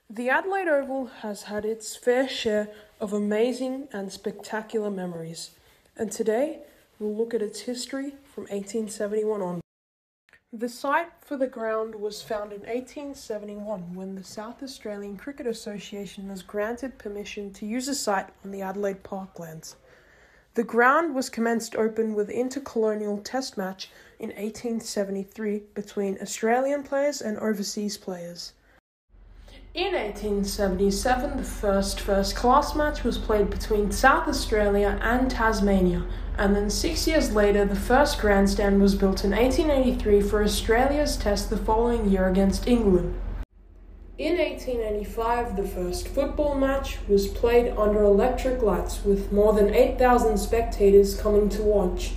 The Adelaide Oval has had its fair share of amazing and spectacular memories, and today we'll look at its history from 1871 on. The site for the ground was found in 1871 when the South Australian Cricket Association was granted permission to use a site on the Adelaide Parklands. The ground was commenced open with intercolonial test match in 1873 between Australian players and overseas players. In 1877, the first-class match was played between South Australia and Tasmania, and then 6 years later, the first grandstand was built in 1883 for Australia's test the following year against England. In 1885, the first football match was played under electric lights, with more than 8,000 spectators coming to watch.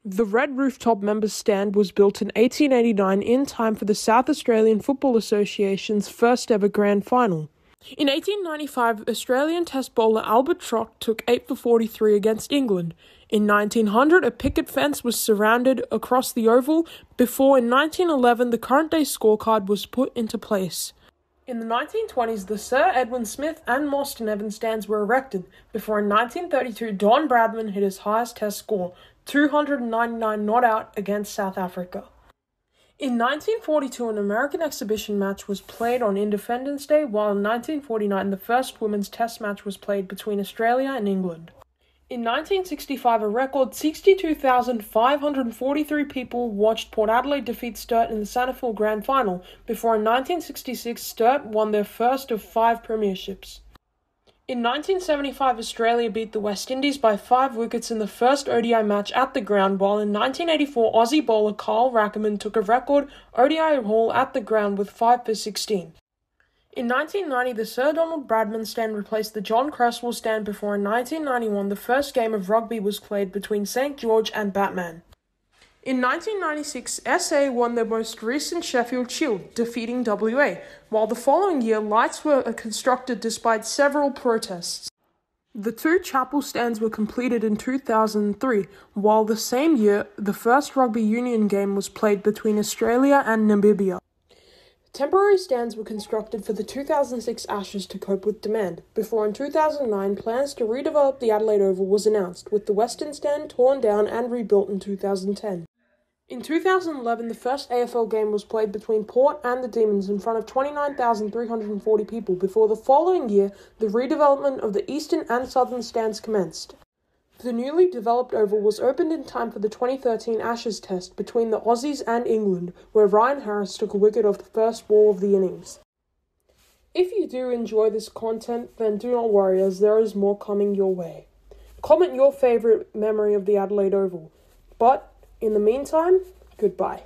The Red Rooftop Members Stand was built in 1889 in time for the South Australian Football Association's first ever grand final. In 1895, Australian Test bowler Albert Trott took 8 for 43 against England. In 1900, a picket fence was surrounded across the oval before in 1911 the current day scorecard was put into place. In the 1920s, the Sir Edwin Smith and Mostyn Evans stands were erected, before in 1932 Don Bradman hit his highest test score, 299 not out against South Africa. In 1942, an American exhibition match was played on Independence Day, while in 1949 the first women's test match was played between Australia and England. In 1965, a record 62,543 people watched Port Adelaide defeat Sturt in the SANAFL Grand Final, before in 1966 Sturt won their first of 5 premierships. In 1975, Australia beat the West Indies by 5 wickets in the first ODI match at the ground, while in 1984 Aussie bowler Carl Rackerman took a record ODI haul at the ground with 5 for 16. In 1990, the Sir Donald Bradman stand replaced the John Cresswell stand, before in 1991 the first game of rugby was played between St George and Batman. In 1996, SA won their most recent Sheffield Shield, defeating WA, while the following year lights were constructed despite several protests. The 2 chapel stands were completed in 2003, while the same year the first rugby union game was played between Australia and Namibia. Temporary stands were constructed for the 2006 Ashes to cope with demand, before in 2009 plans to redevelop the Adelaide Oval was announced, with the Western Stand torn down and rebuilt in 2010. In 2011, the first AFL game was played between Port and the Demons in front of 29,340 people, before the following year the redevelopment of the Eastern and Southern Stands commenced. The newly developed oval was opened in time for the 2013 Ashes test between the Aussies and England, where Ryan Harris took a wicket off the first ball of the innings. If you do enjoy this content, then do not worry, as there is more coming your way. Comment your favourite memory of the Adelaide Oval. But in the meantime, goodbye.